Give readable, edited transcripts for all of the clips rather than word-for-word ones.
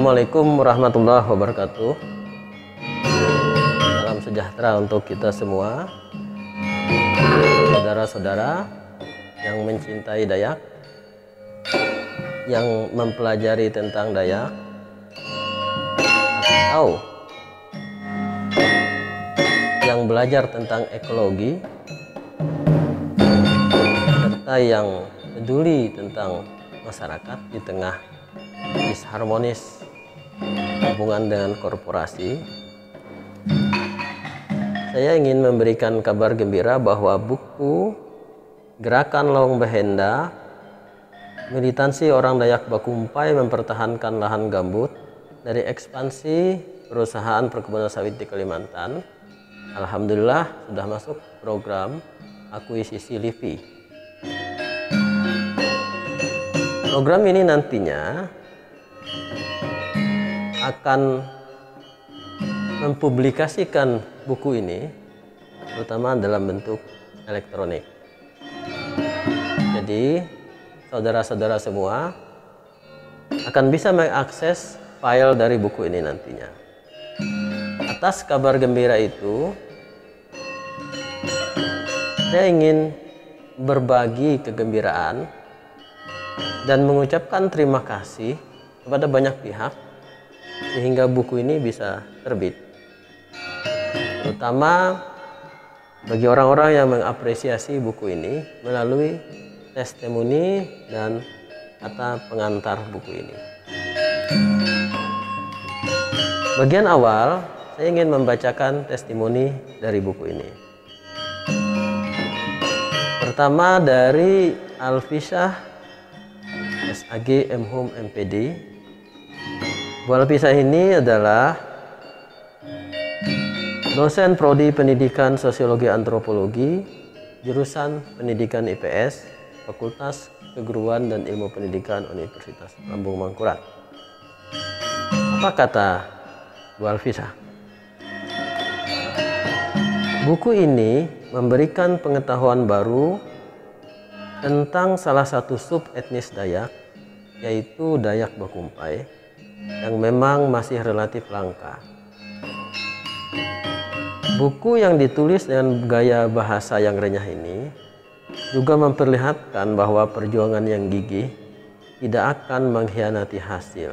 Assalamualaikum warahmatullahi wabarakatuh. Salam sejahtera untuk kita semua, saudara-saudara yang mencintai Dayak, yang mempelajari tentang Dayak, atau yang belajar tentang ekologi, serta yang peduli tentang masyarakat di tengah disharmonis hubungan dengan korporasi. Saya ingin memberikan kabar gembira bahwa buku Gerakan Lawang Behenda, Militansi Orang Dayak Bakumpai Mempertahankan Lahan Gambut dari Ekspansi Perusahaan Perkebunan Sawit di Kalimantan, alhamdulillah sudah masuk program akuisisi LIFI. Program ini nantinya akan mempublikasikan buku ini terutama dalam bentuk elektronik. Jadi saudara-saudara semua akan bisa mengakses file dari buku ini nantinya. Atas kabar gembira itu, saya ingin berbagi kegembiraan dan mengucapkan terima kasih kepada banyak pihak sehingga buku ini bisa terbit, terutama bagi orang-orang yang mengapresiasi buku ini melalui testimoni dan kata pengantar buku ini. Bagian awal, saya ingin membacakan testimoni dari buku ini. Pertama dari Alfisah SAG MHum MPD. Bu Alfisah ini adalah dosen prodi Pendidikan Sosiologi Antropologi, jurusan Pendidikan IPS, Fakultas Keguruan dan Ilmu Pendidikan Universitas Lambung Mangkurat. Apa kata Bu Alfisah? Buku ini memberikan pengetahuan baru tentang salah satu sub etnis Dayak, yaitu Dayak Bakumpai, yang memang masih relatif langka. Buku yang ditulis dengan gaya bahasa yang renyah ini juga memperlihatkan bahwa perjuangan yang gigih tidak akan mengkhianati hasil.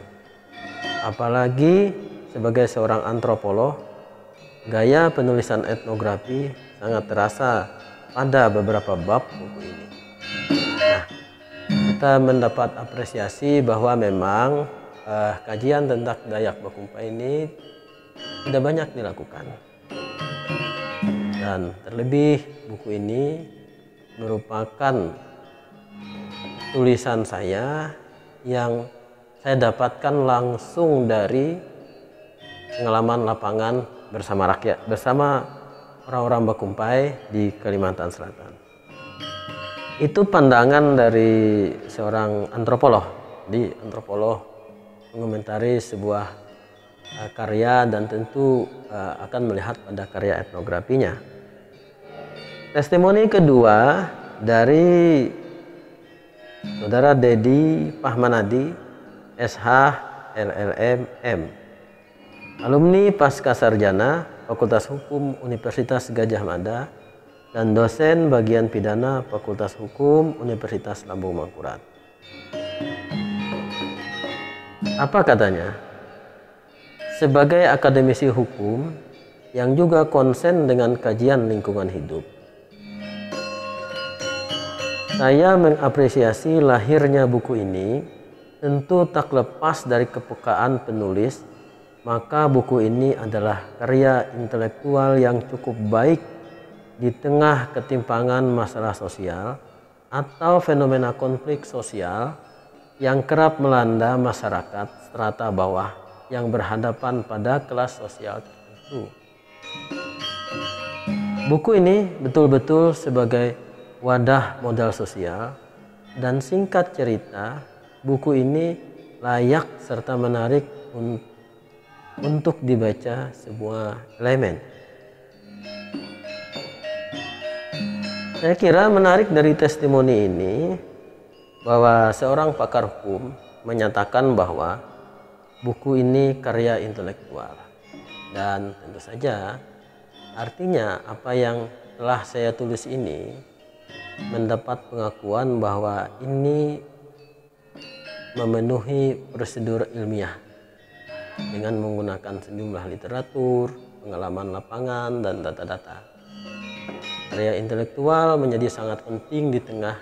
Apalagi sebagai seorang antropolog, gaya penulisan etnografi sangat terasa pada beberapa bab buku ini. Nah, kita mendapat apresiasi bahwa memang kajian tentang Dayak Bakumpai ini tidak banyak dilakukan, dan terlebih buku ini merupakan tulisan saya yang saya dapatkan langsung dari pengalaman lapangan bersama rakyat, bersama orang-orang Bakumpai di Kalimantan Selatan. Itu pandangan dari seorang antropolog. Di antropolog mengomentari sebuah karya dan tentu akan melihat pada karya etnografinya. Testimoni kedua dari Saudara Dedi Pahmanadi, SH LLM M, alumni Pasca Sarjana Fakultas Hukum Universitas Gadjah Mada dan dosen bagian pidana Fakultas Hukum Universitas Lambung Mangkurat. Apa katanya? Sebagai akademisi hukum yang juga konsen dengan kajian lingkungan hidup, saya mengapresiasi lahirnya buku ini tentu tak lepas dari kepekaan penulis, maka buku ini adalah karya intelektual yang cukup baik di tengah ketimpangan masalah sosial atau fenomena konflik sosial yang kerap melanda masyarakat strata bawah yang berhadapan pada kelas sosial tertentu. Buku ini betul-betul sebagai wadah modal sosial, dan singkat cerita, buku ini layak serta menarik untuk dibaca semua elemen. Saya kira menarik dari testimoni ini bahwa seorang pakar hukum menyatakan bahwa buku ini karya intelektual. Dan tentu saja artinya apa yang telah saya tulis ini mendapat pengakuan bahwa ini memenuhi prosedur ilmiah dengan menggunakan sejumlah literatur, pengalaman lapangan, dan data-data. Karya intelektual menjadi sangat penting di tengah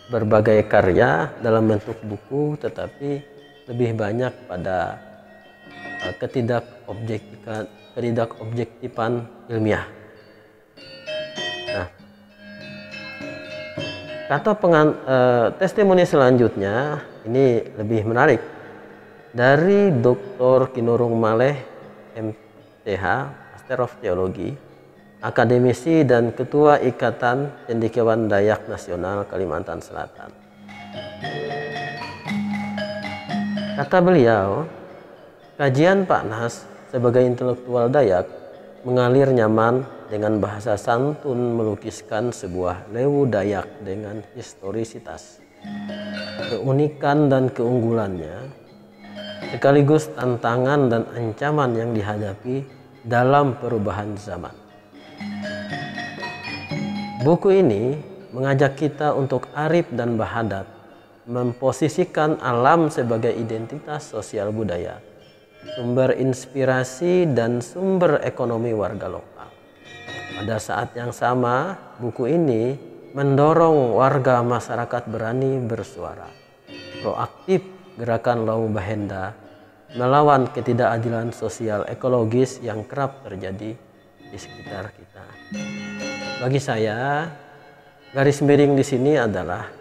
berbagai karya dalam bentuk buku, tetapi lebih banyak pada ketidakobjektifan ilmiah. Nah, kata testimoni selanjutnya ini lebih menarik dari Dr. Kinurung Maleh, MTH, Master of Theology, akademisi dan Ketua Ikatan Cendekiawan Dayak Nasional Kalimantan Selatan. Kata beliau, kajian Pak Nas sebagai intelektual Dayak mengalir nyaman dengan bahasa santun melukiskan sebuah lewu Dayak dengan historisitas, keunikan dan keunggulannya, sekaligus tantangan dan ancaman yang dihadapi dalam perubahan zaman. Buku ini mengajak kita untuk arif dan bahadat, memposisikan alam sebagai identitas sosial budaya, sumber inspirasi dan sumber ekonomi warga lokal. Pada saat yang sama, buku ini mendorong warga masyarakat berani bersuara, proaktif gerakan Laung Bahenda melawan ketidakadilan sosial ekologis yang kerap terjadi di sekitar kita. Bagi saya, garis miring di sini adalah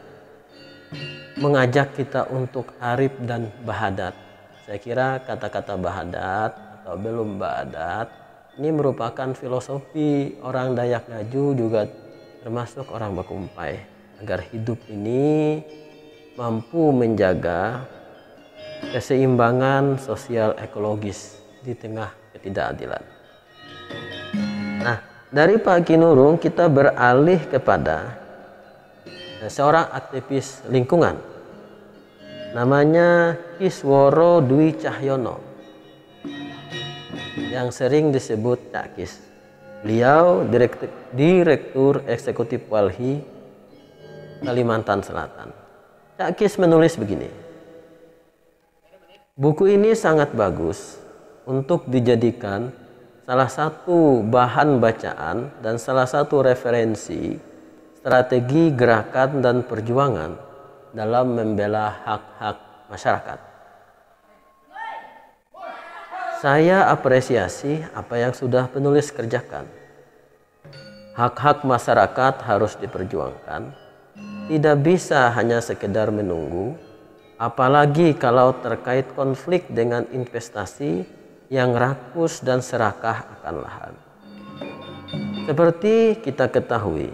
mengajak kita untuk arif dan bahadat. Saya kira kata-kata bahadat atau belum bahadat ini merupakan filosofi orang Dayak Ngaju, juga termasuk orang Bakumpai, agar hidup ini mampu menjaga keseimbangan sosial ekologis di tengah ketidakadilan. Nah, dari Pak Kinurung kita beralih kepada seorang aktivis lingkungan, namanya Kisworo Dwi Cahyono, yang sering disebut Cak Kis. Beliau Direktur Eksekutif Walhi Kalimantan Selatan. Cak Kis menulis begini, buku ini sangat bagus untuk dijadikan salah satu bahan bacaan dan salah satu referensi strategi gerakan dan perjuangan dalam membela hak-hak masyarakat. Saya apresiasi apa yang sudah penulis kerjakan. Hak-hak masyarakat harus diperjuangkan. Tidak bisa hanya sekedar menunggu, apalagi kalau terkait konflik dengan investasi yang rakus dan serakah akan lahan. Seperti kita ketahui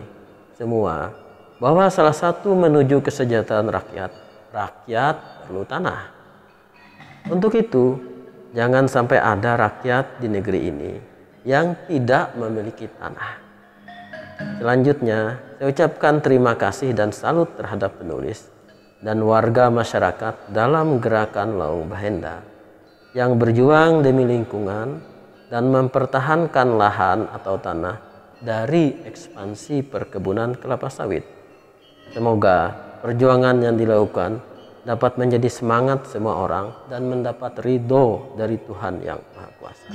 semua bahwa salah satu menuju kesejahteraan rakyat perlu tanah. Untuk itu, jangan sampai ada rakyat di negeri ini yang tidak memiliki tanah. Selanjutnya, saya ucapkan terima kasih dan salut terhadap penulis dan warga masyarakat dalam gerakan Laung Bahenda yang berjuang demi lingkungan dan mempertahankan lahan atau tanah dari ekspansi perkebunan kelapa sawit. Semoga perjuangan yang dilakukan dapat menjadi semangat semua orang dan mendapat ridho dari Tuhan Yang Maha Kuasa.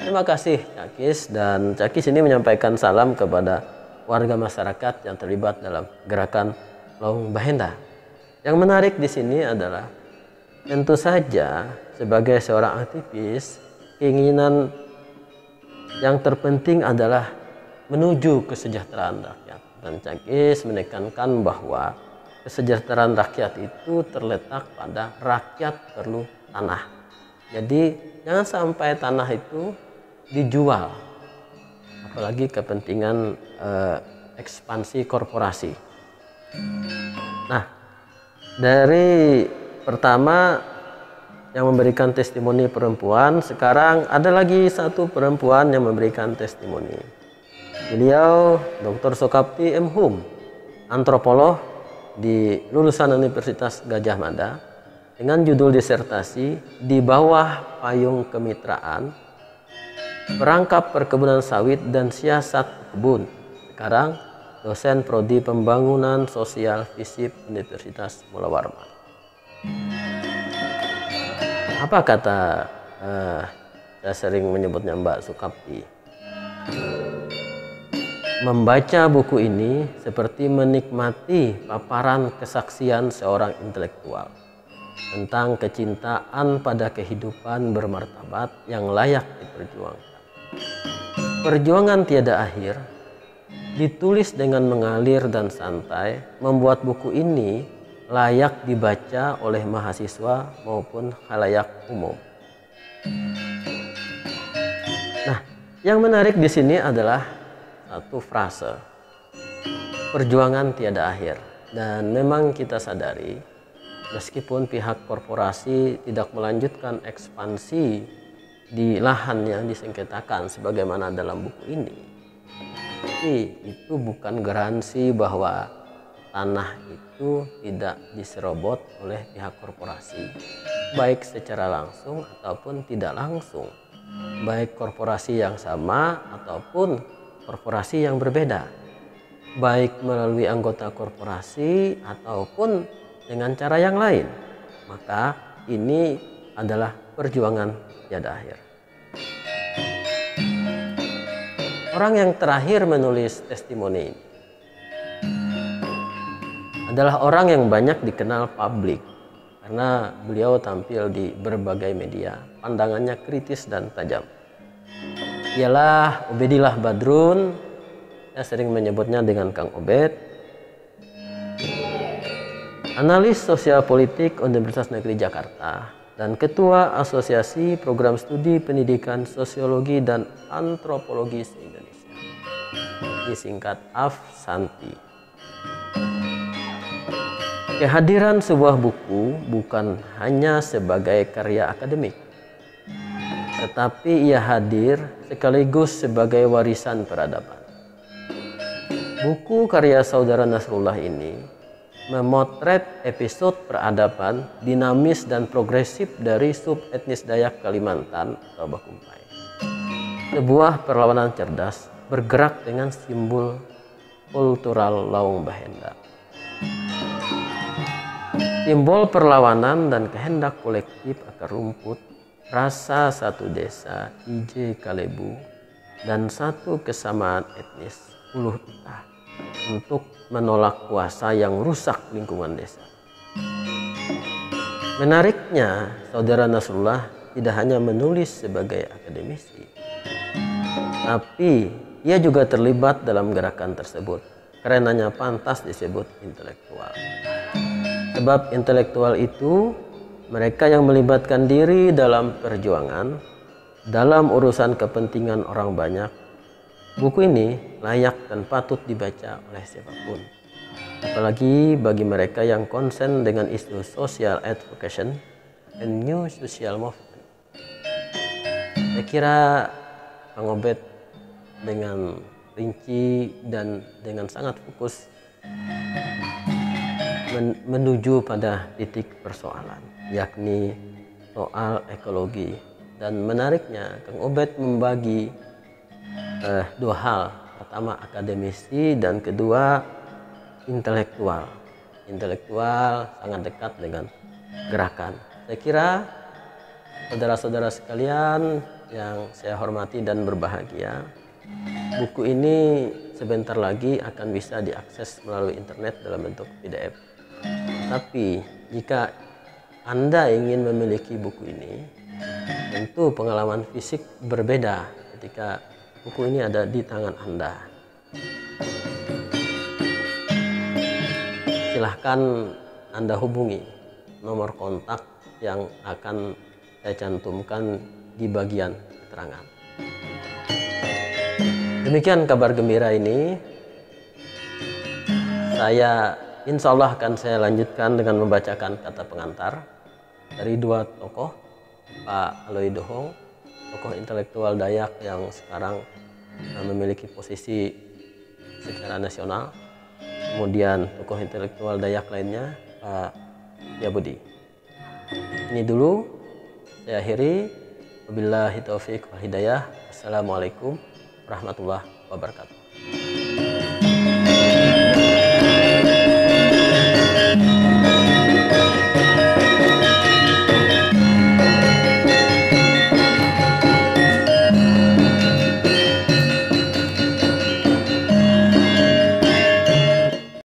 Terima kasih Cak Kis, dan Cak Kis ini menyampaikan salam kepada warga masyarakat yang terlibat dalam gerakan Laung Bahenda. Yang menarik di sini adalah tentu saja sebagai seorang aktivis, keinginan yang terpenting adalah menuju kesejahteraan rakyat. Dan Cak Kis menekankan bahwa kesejahteraan rakyat itu terletak pada rakyat perlu tanah. Jadi jangan sampai tanah itu dijual, apalagi kepentingan ekspansi korporasi. Nah, dari pertama yang memberikan testimoni perempuan, sekarang ada lagi satu perempuan yang memberikan testimoni. Beliau Dr. Sokapti M. Hum, antropolog di lulusan Universitas Gajah Mada, dengan judul disertasi Di Bawah Payung Kemitraan, Perangkap Perkebunan Sawit dan Siasat Kebun. Sekarang dosen Prodi Pembangunan Sosial FISIP Universitas Mula Warman. Apa kata saya sering menyebutnya Mbak Sukapti? Membaca buku ini seperti menikmati paparan kesaksian seorang intelektual tentang kecintaan pada kehidupan bermartabat yang layak diperjuangkan. Perjuangan tiada akhir, ditulis dengan mengalir dan santai, membuat buku ini layak dibaca oleh mahasiswa maupun khalayak umum. Nah, yang menarik di sini adalah satu frase, perjuangan tiada akhir. Dan memang kita sadari, meskipun pihak korporasi tidak melanjutkan ekspansi di lahan yang disengketakan sebagaimana dalam buku ini, tapi itu bukan garansi bahwa tanah itu tidak diserobot oleh pihak korporasi, baik secara langsung ataupun tidak langsung, baik korporasi yang sama ataupun korporasi yang berbeda, baik melalui anggota korporasi ataupun dengan cara yang lain. Maka ini adalah perjuangan tiada akhir. Orang yang terakhir menulis testimoni ini adalah orang yang banyak dikenal publik karena beliau tampil di berbagai media, pandangannya kritis dan tajam. Ialah Ubedillah Badrun, saya sering menyebutnya dengan Kang Obed, analis sosial politik Universitas Negeri Jakarta dan Ketua Asosiasi Program Studi Pendidikan Sosiologi dan Antropologi se-Indonesia, disingkat AFSANTI. Kehadiran sebuah buku bukan hanya sebagai karya akademik, tetapi ia hadir sekaligus sebagai warisan peradaban. Buku karya Saudara Nasrullah ini memotret episode peradaban dinamis dan progresif dari sub-etnis Dayak Kalimantan atau Bakumpai. Sebuah perlawanan cerdas bergerak dengan simbol kultural Laung Bahenda. Simbol perlawanan dan kehendak kolektif akar rumput, rasa satu desa, Ije Kalebu, dan satu kesamaan etnis, Uluh Itah, untuk menolak kuasa yang rusak lingkungan desa. Menariknya, Saudara Nasrullah tidak hanya menulis sebagai akademisi, tapi ia juga terlibat dalam gerakan tersebut. Karenanya pantas disebut intelektual. Sebab intelektual itu mereka yang melibatkan diri dalam perjuangan, dalam urusan kepentingan orang banyak. Buku ini layak dan patut dibaca oleh siapapun. Apalagi bagi mereka yang konsen dengan isu social advocacy and new social movement. Saya kira Kang Obed dengan rinci dan dengan sangat fokus menuju pada titik persoalan, yakni soal ekologi. Dan menariknya Kang Obed membagi dua hal. Pertama akademisi dan kedua intelektual. Intelektual sangat dekat dengan gerakan. Saya kira saudara-saudara sekalian yang saya hormati dan berbahagia, buku ini sebentar lagi akan bisa diakses melalui internet dalam bentuk PDF. Tapi jika Anda ingin memiliki buku ini, tentu pengalaman fisik berbeda ketika buku ini ada di tangan Anda. Silahkan Anda hubungi nomor kontak yang akan saya cantumkan di bagian keterangan. Demikian kabar gembira ini. Saya insya Allah akan saya lanjutkan dengan membacakan kata pengantar dari dua tokoh, Pak Aloi Dohong, tokoh intelektual Dayak yang sekarang memiliki posisi secara nasional, kemudian tokoh intelektual Dayak lainnya, Pak Yabudi. Ini dulu saya akhiri. Wabillahi taufiq wal hidayah. Assalamualaikum warahmatullahi wabarakatuh.